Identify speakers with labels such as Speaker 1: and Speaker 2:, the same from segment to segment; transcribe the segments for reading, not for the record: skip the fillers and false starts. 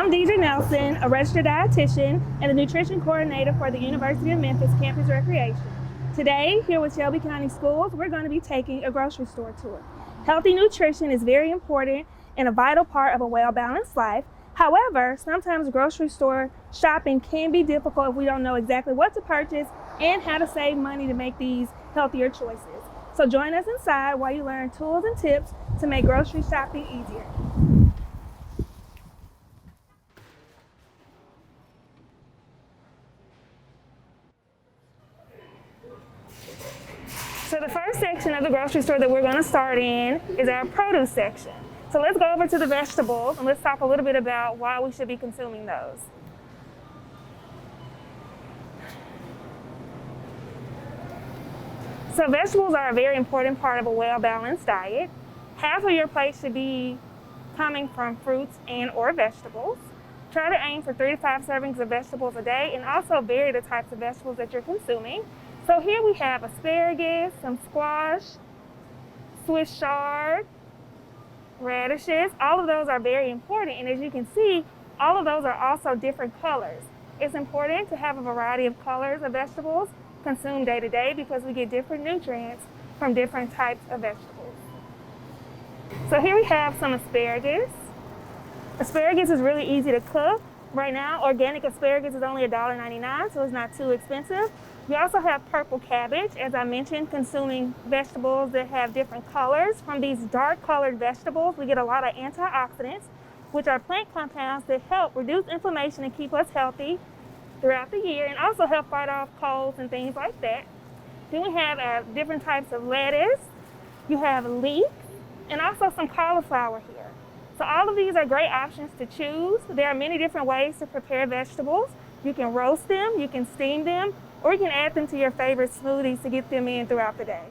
Speaker 1: I'm Deidre Nelson, a registered dietitian and the nutrition coordinator for the University of Memphis Campus Recreation. Today, here with Shelby County Schools, we're going to be taking a grocery store tour. Healthy nutrition is very important and a vital part of a well-balanced life. However, sometimes grocery store shopping can be difficult if we don't know exactly what to purchase and how to save money to make these healthier choices. So join us inside while you learn tools and tips to make grocery shopping easier. So the first section of the grocery store that we're going to start in is our produce section. So let's go over to the vegetables and let's talk a little bit about why we should be consuming those. So vegetables are a very important part of a well-balanced diet. Half of your plate should be coming from fruits and or vegetables. Try to aim for 3 to 5 servings of vegetables a day and also vary the types of vegetables that you're consuming. So here we have asparagus, some squash, Swiss chard, radishes. All of those are very important, and as you can see, all of those are also different colors. It's important to have a variety of colors of vegetables consumed day to day because we get different nutrients from different types of vegetables. So here we have some asparagus. Asparagus is really easy to cook. Right now, organic asparagus is only $1.99, so it's not too expensive. We also have purple cabbage. As I mentioned, consuming vegetables that have different colors. From these dark colored vegetables, we get a lot of antioxidants, which are plant compounds that help reduce inflammation and keep us healthy throughout the year and also help fight off colds and things like that. Then we have different types of lettuce. You have leeks and also some cauliflower here. So all of these are great options to choose. There are many different ways to prepare vegetables. You can roast them, you can steam them, or you can add them to your favorite smoothies to get them in throughout the day.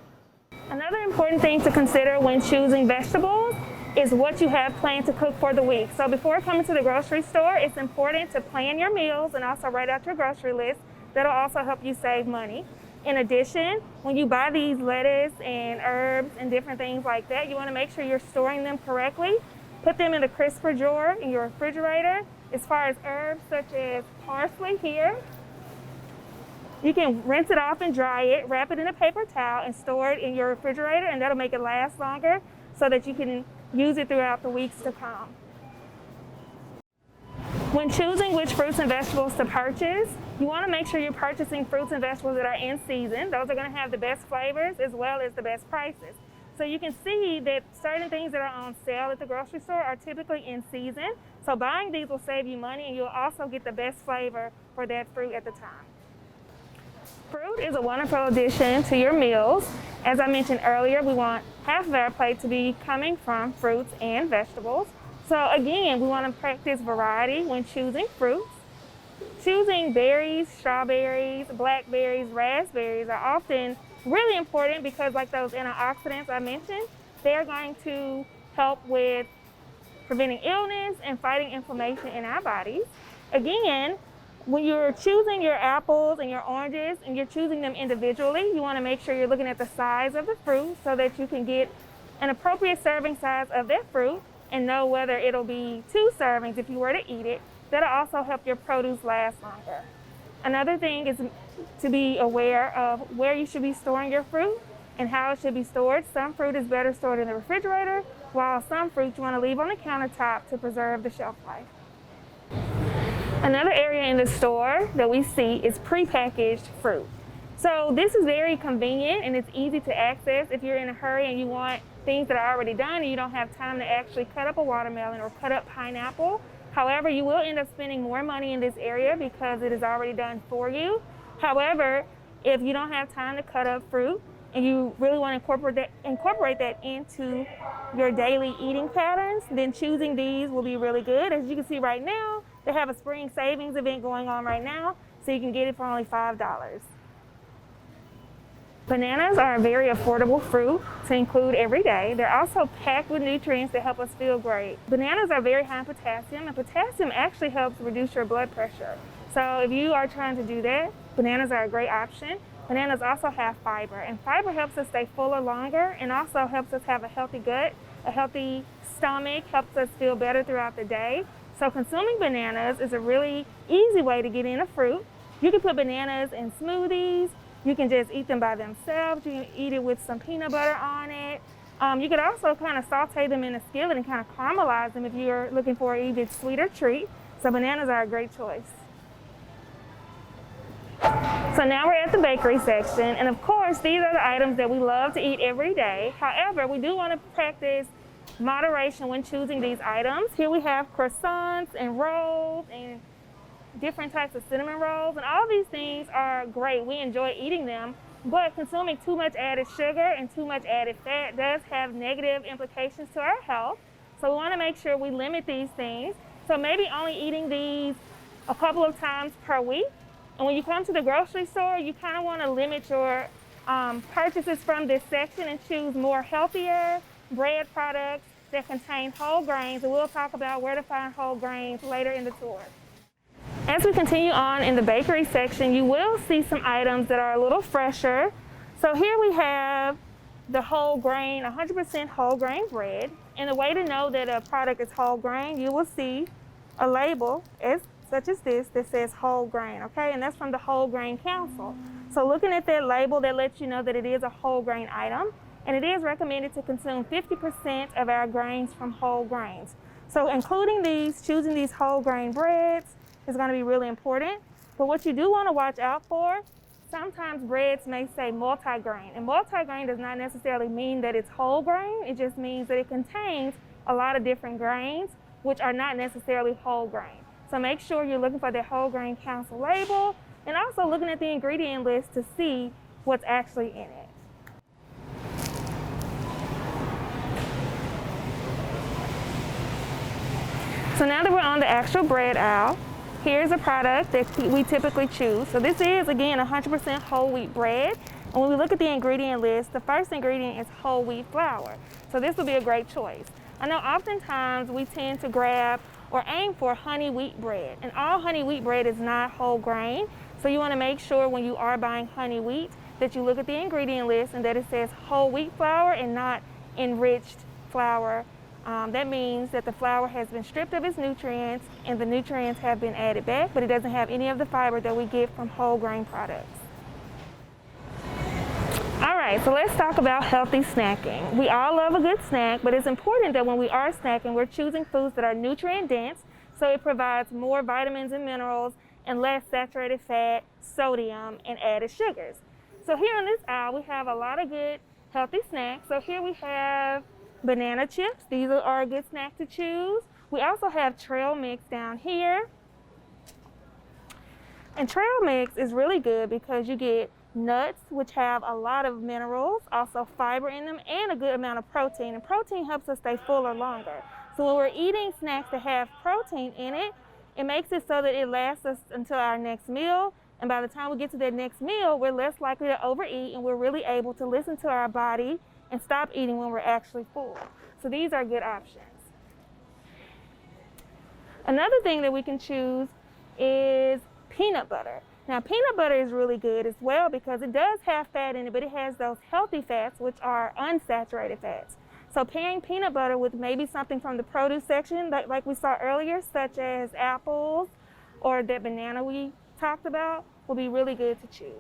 Speaker 1: Another important thing to consider when choosing vegetables is what you have planned to cook for the week. So before coming to the grocery store, it's important to plan your meals and also write out your grocery list. That'll also help you save money. In addition, when you buy these lettuce and herbs and different things like that, you want to make sure you're storing them correctly. Put them in the crisper drawer in your refrigerator. As far as herbs such as parsley here, you can rinse it off and dry it, wrap it in a paper towel and store it in your refrigerator, and that'll make it last longer so that you can use it throughout the weeks to come. When choosing which fruits and vegetables to purchase, you want to make sure you're purchasing fruits and vegetables that are in season. Those are going to have the best flavors as well as the best prices. So you can see that certain things that are on sale at the grocery store are typically in season. So buying these will save you money and you'll also get the best flavor for that fruit at the time. Fruit is a wonderful addition to your meals. As I mentioned earlier, we want half of our plate to be coming from fruits and vegetables. So again, we want to practice variety when choosing fruits. Choosing berries, strawberries, blackberries, raspberries are often really important because, like those antioxidants I mentioned, they're going to help with preventing illness and fighting inflammation in our bodies. Again, when you're choosing your apples and your oranges and you're choosing them individually, you want to make sure you're looking at the size of the fruit so that you can get an appropriate serving size of that fruit and know whether it'll be 2 servings if you were to eat it. That'll also help your produce last longer. Another thing is to be aware of where you should be storing your fruit and how it should be stored. Some fruit is better stored in the refrigerator, while some fruit you want to leave on the countertop to preserve the shelf life. Another area in the store that we see is prepackaged fruit. So this is very convenient and it's easy to access if you're in a hurry and you want things that are already done and you don't have time to actually cut up a watermelon or cut up pineapple. However, you will end up spending more money in this area because it is already done for you. However, if you don't have time to cut up fruit and you really want to incorporate that into your daily eating patterns, then choosing these will be really good. As you can see right now, they have a spring savings event going on right now, so you can get it for only $5. Bananas are a very affordable fruit to include every day. They're also packed with nutrients that help us feel great. Bananas are very high in potassium, and potassium actually helps reduce your blood pressure. So if you are trying to do that, bananas are a great option. Bananas also have fiber, and fiber helps us stay fuller longer and also helps us have a healthy gut, a healthy stomach, helps us feel better throughout the day. So consuming bananas is a really easy way to get in a fruit. You can put bananas in smoothies. You can just eat them by themselves. You can eat it with some peanut butter on it. You could also kind of saute them in a skillet and kind of caramelize them if you're looking for an even sweeter treat. So bananas are a great choice. So now we're at the bakery section, and of course these are the items that we love to eat every day. However, we do want to practice moderation when choosing these items. Here we have croissants and rolls and different types of cinnamon rolls, and all these things are great. We enjoy eating them, but consuming too much added sugar and too much added fat does have negative implications to our health. So we want to make sure we limit these things. So maybe only eating these a couple of times per week. And when you come to the grocery store, you kind of want to limit your purchases from this section and choose more healthier bread products that contain whole grains. And we'll talk about where to find whole grains later in the tour. As we continue on in the bakery section, you will see some items that are a little fresher. So here we have the whole grain, 100% whole grain bread. And the way to know that a product is whole grain, you will see a label such as this that says whole grain, okay? And that's from the Whole Grain Council. So looking at that label, that lets you know that it is a whole grain item, and it is recommended to consume 50% of our grains from whole grains. So including these, choosing these whole grain breads is gonna be really important. But what you do wanna watch out for, sometimes breads may say multi-grain, and multi-grain does not necessarily mean that it's whole grain. It just means that it contains a lot of different grains, which are not necessarily whole grain. So make sure you're looking for the Whole Grain Council label, and also looking at the ingredient list to see what's actually in it. So now that we're on the actual bread aisle, here's a product that we typically choose. So this is, again, 100% whole wheat bread. And when we look at the ingredient list, the first ingredient is whole wheat flour. So this would be a great choice. I know oftentimes we tend to grab or aim for honey wheat bread, and all honey wheat bread is not whole grain. So you want to make sure when you are buying honey wheat that you look at the ingredient list and that it says whole wheat flour and not enriched flour. That means that the flour has been stripped of its nutrients and the nutrients have been added back, but it doesn't have any of the fiber that we get from whole grain products. All right, so let's talk about healthy snacking. We all love a good snack, but it's important that when we are snacking, we're choosing foods that are nutrient dense, so it provides more vitamins and minerals and less saturated fat, sodium, and added sugars. So here on this aisle, we have a lot of good healthy snacks. So here we have banana chips. These are a good snack to choose. We also have trail mix down here. And trail mix is really good because you get nuts, which have a lot of minerals, also fiber in them, and a good amount of protein. And protein helps us stay fuller longer. So when we're eating snacks that have protein in it, it makes it so that it lasts us until our next meal. And by the time we get to that next meal, we're less likely to overeat, and we're really able to listen to our body and stop eating when we're actually full. So these are good options. Another thing that we can choose is peanut butter. Now, peanut butter is really good as well because it does have fat in it, but it has those healthy fats, which are unsaturated fats. So pairing peanut butter with maybe something from the produce section, like we saw earlier, such as apples or that banana we talked about, will be really good to choose.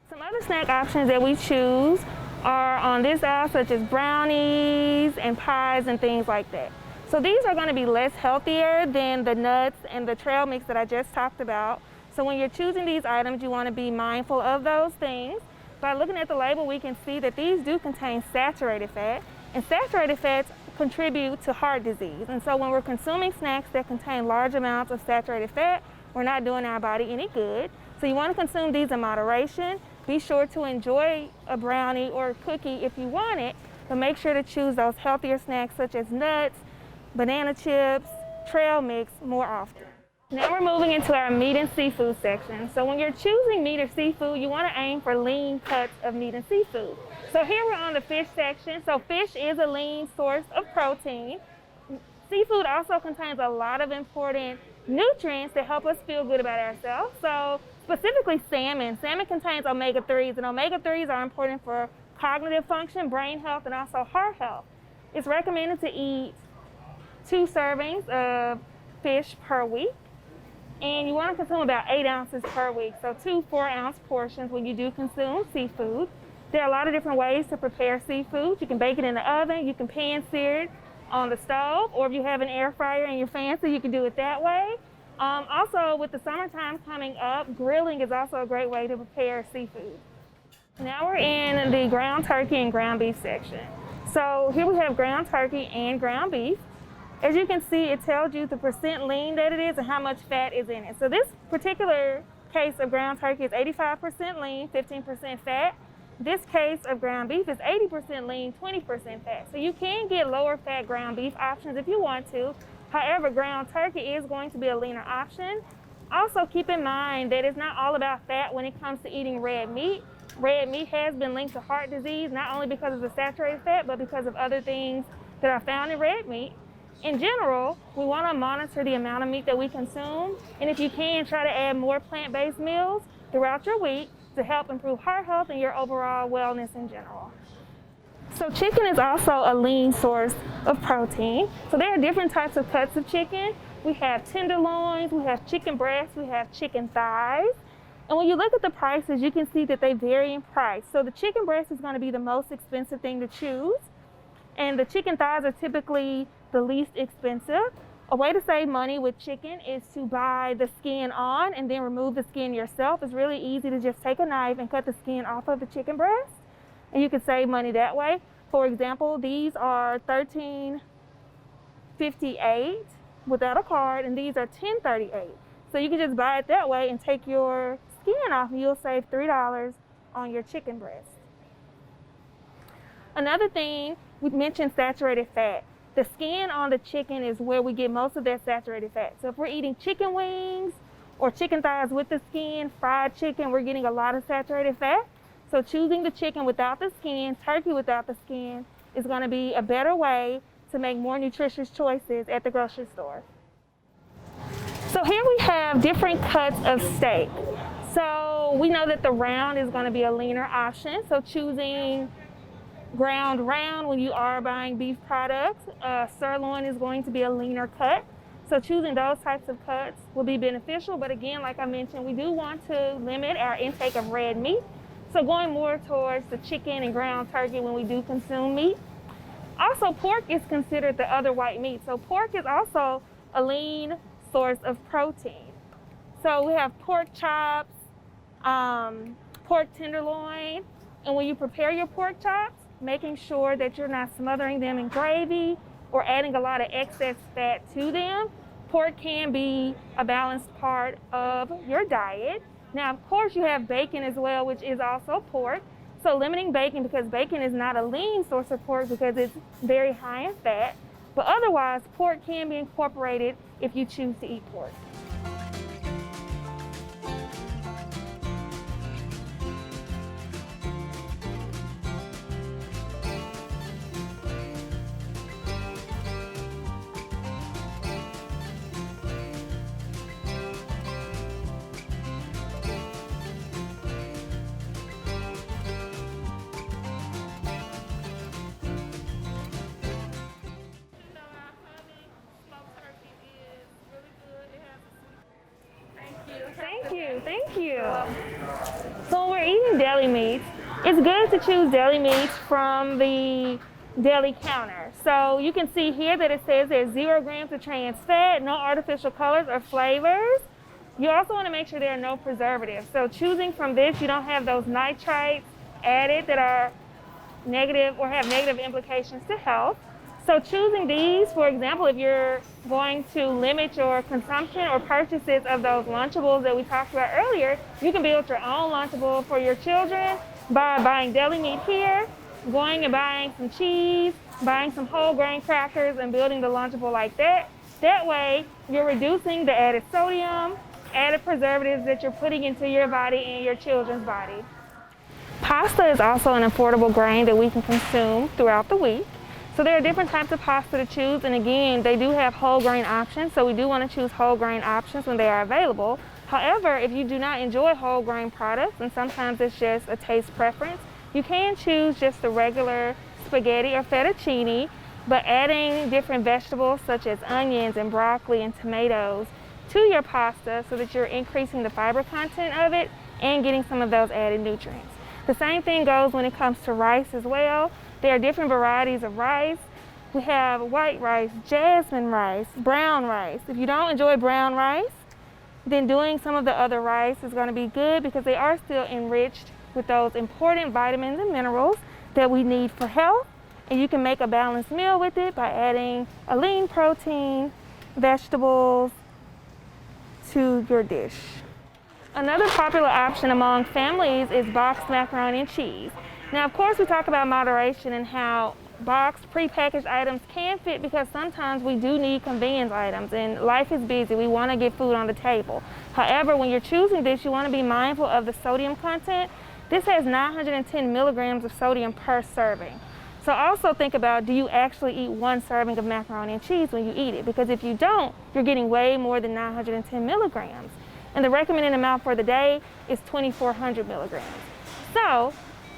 Speaker 1: Some other snack options that we choose are on this aisle, such as brownies and pies and things like that. So these are going to be less healthier than the nuts and the trail mix that I just talked about. So when you're choosing these items, you want to be mindful of those things. By looking at the label, we can see that these do contain saturated fat, and saturated fats contribute to heart disease. And so when we're consuming snacks that contain large amounts of saturated fat, we're not doing our body any good. So you want to consume these in moderation. Be sure to enjoy a brownie or a cookie if you want it, but make sure to choose those healthier snacks such as nuts, banana chips, trail mix more often. Now we're moving into our meat and seafood section. So when you're choosing meat or seafood, you want to aim for lean cuts of meat and seafood. So here we're on the fish section. So fish is a lean source of protein. Seafood also contains a lot of important nutrients that help us feel good about ourselves. So specifically salmon. Salmon contains omega-3s, and omega-3s are important for cognitive function, brain health, and also heart health. It's recommended to eat 2 servings of fish per week. And you want to consume about 8 ounces per week, so 2 4-ounce portions when you do consume seafood. There are a lot of different ways to prepare seafood. You can bake it in the oven, you can pan sear it on the stove, or if you have an air fryer and you're fancy, you can do it that way. Also, with the summertime coming up, grilling is also a great way to prepare seafood. Now we're in the ground turkey and ground beef section. So here we have ground turkey and ground beef. As you can see, it tells you the percent lean that it is and how much fat is in it. So this particular case of ground turkey is 85% lean, 15% fat. This case of ground beef is 80% lean, 20% fat. So you can get lower fat ground beef options if you want to. However, ground turkey is going to be a leaner option. Also keep in mind that it's not all about fat when it comes to eating red meat. Red meat has been linked to heart disease, not only because of the saturated fat, but because of other things that are found in red meat. In general, we want to monitor the amount of meat that we consume, and if you can, try to add more plant-based meals throughout your week to help improve heart health and your overall wellness in general. So chicken is also a lean source of protein. So there are different types of cuts of chicken. We have tenderloins, we have chicken breasts, we have chicken thighs. And when you look at the prices, you can see that they vary in price. So the chicken breast is going to be the most expensive thing to choose, and the chicken thighs are typically the least expensive. A way to save money with chicken is to buy the skin on and then remove the skin yourself. It's really easy to just take a knife and cut the skin off of the chicken breast, and you can save money that way. For example, these are $13.58 without a card, and these are $10.38. So you can just buy it that way and take your skin off, and you'll save $3 on your chicken breast. Another thing, we mentioned saturated fat. The skin on the chicken is where we get most of that saturated fat. So if we're eating chicken wings or chicken thighs with the skin, fried chicken, we're getting a lot of saturated fat. So choosing the chicken without the skin, turkey without the skin, is going to be a better way to make more nutritious choices at the grocery store. So here we have different cuts of steak. So we know that the round is going to be a leaner option. So choosing ground round when you are buying beef products. Sirloin is going to be a leaner cut. So choosing those types of cuts will be beneficial. But again, like I mentioned, we do want to limit our intake of red meat. So going more towards the chicken and ground turkey when we do consume meat. Also, pork is considered the other white meat. So pork is also a lean source of protein. So we have pork chops, pork tenderloin, and when you prepare your pork chops, making sure that you're not smothering them in gravy or adding a lot of excess fat to them. Pork can be a balanced part of your diet. Now, of course, you have bacon as well, which is also pork. So limiting bacon, because bacon is not a lean source of pork because it's very high in fat. But otherwise, pork can be incorporated if you choose to eat pork. Thank you. So when we're eating deli meats, it's good to choose deli meats from the deli counter. So you can see here that it says there's 0 grams of trans fat, no artificial colors or flavors. You also want to make sure there are no preservatives. So choosing from this, you don't have those nitrites added that are negative or have negative implications to health. So choosing these, for example, if you're going to limit your consumption or purchases of those Lunchables that we talked about earlier, you can build your own Lunchable for your children by buying deli meat here, going and buying some cheese, buying some whole grain crackers, and building the Lunchable like that. That way, you're reducing the added sodium, added preservatives that you're putting into your body and your children's body. Pasta is also an affordable grain that we can consume throughout the week. So there are different types of pasta to choose, and again, they do have whole grain options, so we do want to choose whole grain options when they are available. However, if you do not enjoy whole grain products, and sometimes it's just a taste preference, you can choose just the regular spaghetti or fettuccine. But adding different vegetables such as onions and broccoli and tomatoes to your pasta so that you're increasing the fiber content of it and getting some of those added nutrients. The same thing goes when it comes to rice as well. There are different varieties of rice. We have white rice, jasmine rice, brown rice. If you don't enjoy brown rice, then doing some of the other rice is going to be good because they are still enriched with those important vitamins and minerals that we need for health. And you can make a balanced meal with it by adding a lean protein, vegetables to your dish. Another popular option among families is boxed macaroni and cheese. Now, of course, we talk about moderation and how boxed, prepackaged items can fit because sometimes we do need convenience items and life is busy. We want to get food on the table. However, when you're choosing this, you want to be mindful of the sodium content. This has 910 milligrams of sodium per serving. So also think about, do you actually eat one serving of macaroni and cheese when you eat it? Because if you don't, you're getting way more than 910 milligrams. And the recommended amount for the day is 2,400 milligrams. So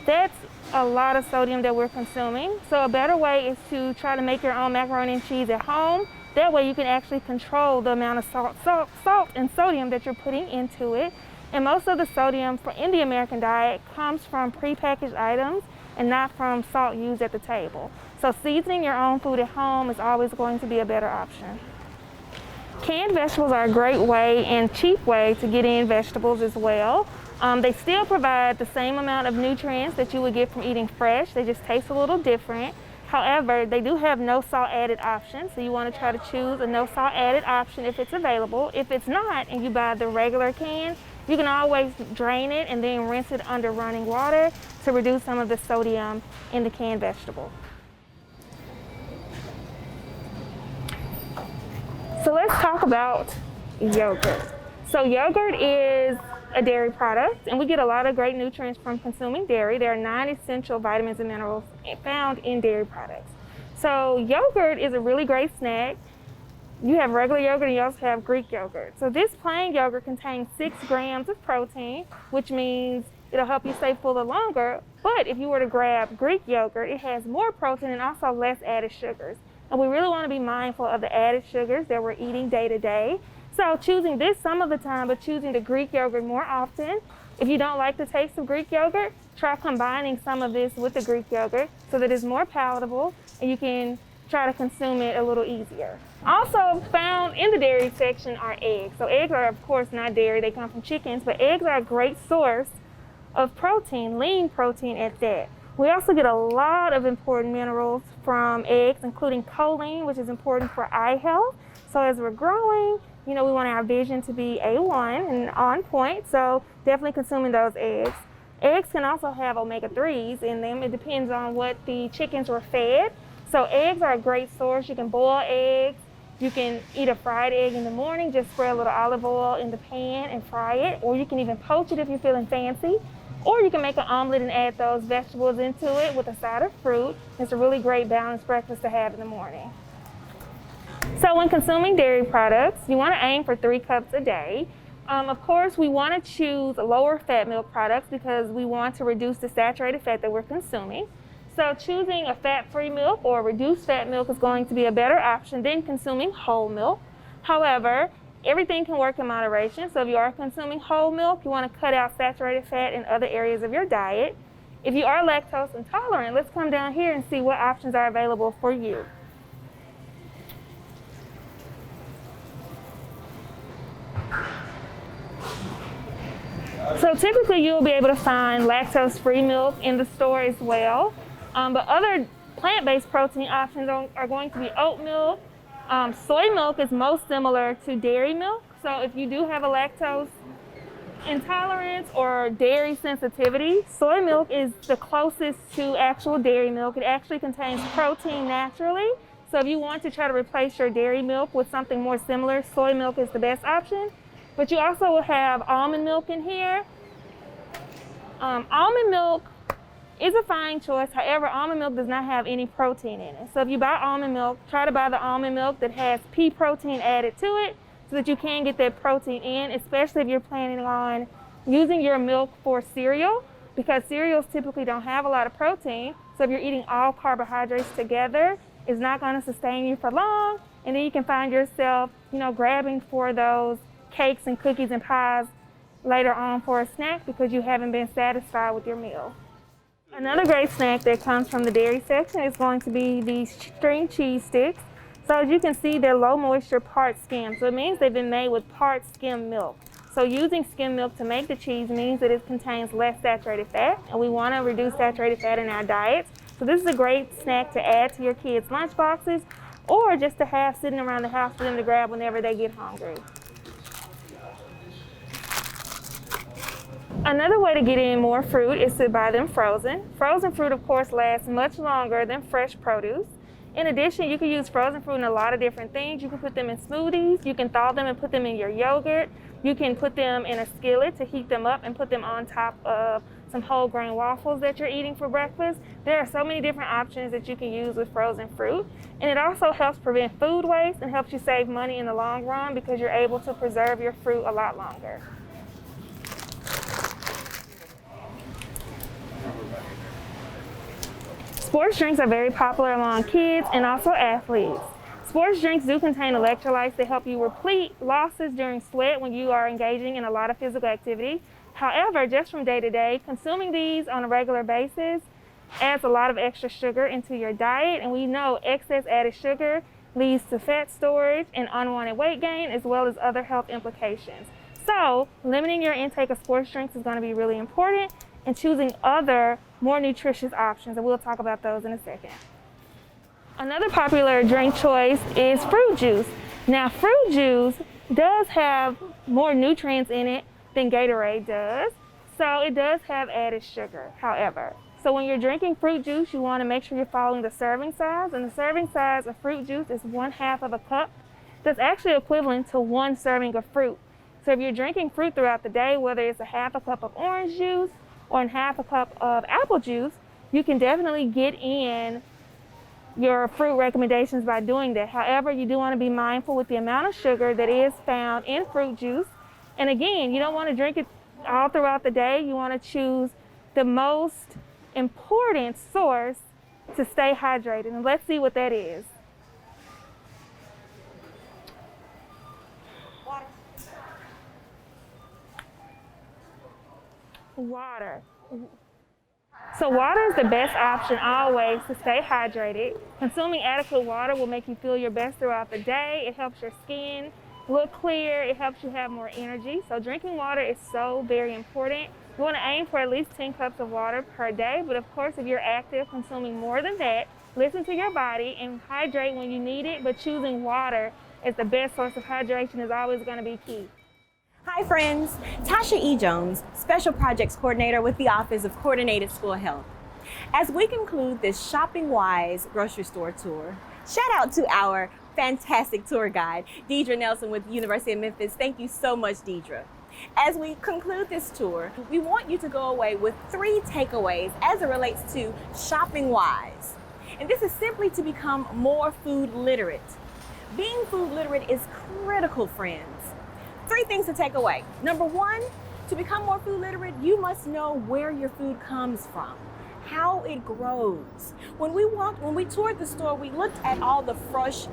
Speaker 1: that's a lot of sodium that we're consuming. So a better way is to try to make your own macaroni and cheese at home. That way you can actually control the amount of salt and sodium that you're putting into it. And most of the sodium in the American diet comes from prepackaged items and not from salt used at the table. So seasoning your own food at home is always going to be a better option. Canned vegetables are a great way and cheap way to get in vegetables as well. They still provide the same amount of nutrients that you would get from eating fresh. They just taste a little different. However, they do have no salt added option, so you want to try to choose a no salt added option if it's available. If it's not and you buy the regular can, you can always drain it and then rinse it under running water to reduce some of the sodium in the canned vegetable. So let's talk about yogurt. So yogurt is a dairy product, and we get a lot of great nutrients from consuming dairy. There are 9 essential vitamins and minerals found in dairy products. So yogurt is a really great snack. You have regular yogurt and you also have Greek yogurt. So this plain yogurt contains 6 grams of protein, which means it'll help you stay fuller longer. But if you were to grab Greek yogurt, it has more protein and also less added sugars. And we really want to be mindful of the added sugars that we're eating day to day. So choosing this some of the time, but choosing the Greek yogurt more often. If you don't like the taste of Greek yogurt, try combining some of this with the Greek yogurt so that it's more palatable and you can try to consume it a little easier. Also found in the dairy section are eggs. So eggs are of course not dairy, they come from chickens, but eggs are a great source of protein, lean protein at that. We also get a lot of important minerals from eggs, including choline, which is important for eye health. So as we're growing, we want our vision to be A1 and on point, so definitely consuming those eggs. Eggs can also have omega-3s in them. It depends on what the chickens were fed. So eggs are a great source. You can boil eggs. You can eat a fried egg in the morning, just spread a little olive oil in the pan and fry it, or you can even poach it if you're feeling fancy. Or you can make an omelet and add those vegetables into it with a side of fruit. It's a really great balanced breakfast to have in the morning. So when consuming dairy products, you want to aim for 3 cups a day. Of course, we want to choose lower fat milk products because we want to reduce the saturated fat that we're consuming. So choosing a fat-free milk or reduced fat milk is going to be a better option than consuming whole milk. However, everything can work in moderation. So if you are consuming whole milk, you want to cut out saturated fat in other areas of your diet. If you are lactose intolerant, let's come down here and see what options are available for you. So typically you'll be able to find lactose-free milk in the store as well. But other plant-based protein options are going to be oat milk. Soy milk is most similar to dairy milk. So if you do have a lactose intolerance or dairy sensitivity, soy milk is the closest to actual dairy milk. It actually contains protein naturally. So if you want to try to replace your dairy milk with something more similar, soy milk is the best option. But you also will have almond milk in here. Almond milk is a fine choice. However, almond milk does not have any protein in it. So if you buy almond milk, try to buy the almond milk that has pea protein added to it so that you can get that protein in, especially if you're planning on using your milk for cereal, because cereals typically don't have a lot of protein. So if you're eating all carbohydrates together, is not going to sustain you for long, and then you can find yourself, grabbing for those cakes and cookies and pies later on for a snack because you haven't been satisfied with your meal. Another great snack that comes from the dairy section is going to be these string cheese sticks. So as you can see, they're low moisture part skim. So it means they've been made with part skim milk. So using skim milk to make the cheese means that it contains less saturated fat, and we want to reduce saturated fat in our diets. So this is a great snack to add to your kids' lunch boxes or just to have sitting around the house for them to grab whenever they get hungry. Another way to get in more fruit is to buy them frozen. Frozen fruit, of course, lasts much longer than fresh produce. In addition, you can use frozen fruit in a lot of different things. You can put them in smoothies, you can thaw them and put them in your yogurt, you can put them in a skillet to heat them up and put them on top of some whole grain waffles that you're eating for breakfast. There are so many different options that you can use with frozen fruit. And it also helps prevent food waste and helps you save money in the long run because you're able to preserve your fruit a lot longer. Sports drinks are very popular among kids and also athletes. Sports drinks do contain electrolytes that help you replete losses during sweat when you are engaging in a lot of physical activity. However, just from day to day, consuming these on a regular basis adds a lot of extra sugar into your diet, and we know excess added sugar leads to fat storage and unwanted weight gain as well as other health implications. So, limiting your intake of sports drinks is going to be really important, and choosing other more nutritious options, and we'll talk about those in a second. Another popular drink choice is fruit juice. Now, fruit juice does have more nutrients in it than Gatorade does, so it does have added sugar, however. So when you're drinking fruit juice, you want to make sure you're following the serving size, and the serving size of fruit juice is 1/2 of a cup. That's actually equivalent to 1 serving of fruit. So if you're drinking fruit throughout the day, whether it's 1/2 cup of orange juice or 1/2 cup of apple juice, you can definitely get in your fruit recommendations by doing that. However, you do want to be mindful with the amount of sugar that is found in fruit juice. And again, you don't want to drink it all throughout the day. You want to choose the most important source to stay hydrated. And let's see what that is. Water. So water is the best option always to stay hydrated. Consuming adequate water will make you feel your best throughout the day. It helps your skin look clear. It helps you have more energy. So drinking water is so very important. You want to aim for at least 10 cups of water per day. But of course, if you're active, consuming more than that, listen to your body and hydrate when you need it. But choosing water as the best source of hydration is always going to be key.
Speaker 2: Hi friends, Tasha E. Jones, Special Projects Coordinator with the Office of Coordinated School Health. As we conclude this Shopping Wise grocery store tour, shout out to our fantastic tour guide, Deidre Nelson with the University of Memphis. Thank you so much, Deidre. As we conclude this tour, we want you to go away with 3 takeaways as it relates to shopping wise. And this is simply to become more food literate. Being food literate is critical, friends. 3 things to take away. Number 1, to become more food literate, you must know where your food comes from, how it grows. When we toured the store, we looked at all the fresh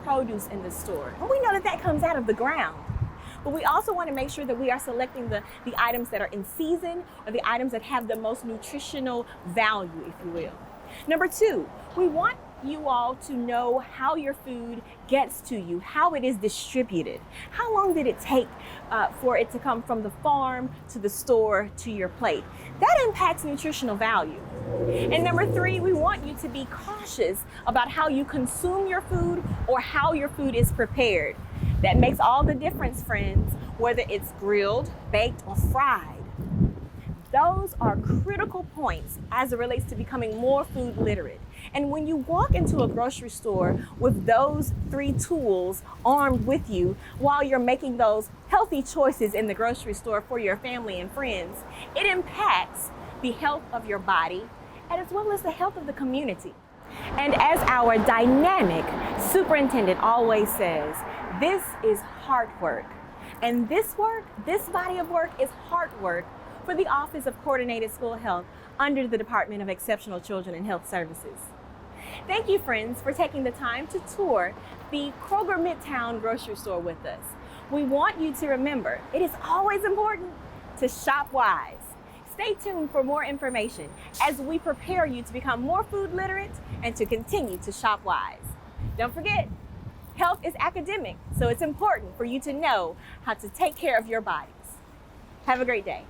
Speaker 2: produce in the store. And we know that comes out of the ground. But we also want to make sure that we are selecting the items that are in season or the items that have the most nutritional value, if you will. Number 2, we want you all to know how your food gets to you, how it is distributed. How long did it take for it to come from the farm to the store to your plate? That impacts nutritional value. And number 3, we want you to be cautious about how you consume your food or how your food is prepared. That makes all the difference, friends, whether it's grilled, baked, or fried. Those are critical points as it relates to becoming more food literate. And when you walk into a grocery store with those 3 tools armed with you while you're making those healthy choices in the grocery store for your family and friends, it impacts the health of your body and as well as the health of the community. And as our dynamic superintendent always says, this is hard work. And this body of work is hard work for the Office of Coordinated School Health under the Department of Exceptional Children and Health Services. Thank you, friends, for taking the time to tour the Kroger Midtown grocery store with us. We want you to remember, it is always important to shop wise. Stay tuned for more information as we prepare you to become more food literate and to continue to shop wise. Don't forget, health is academic, so it's important for you to know how to take care of your bodies. Have a great day.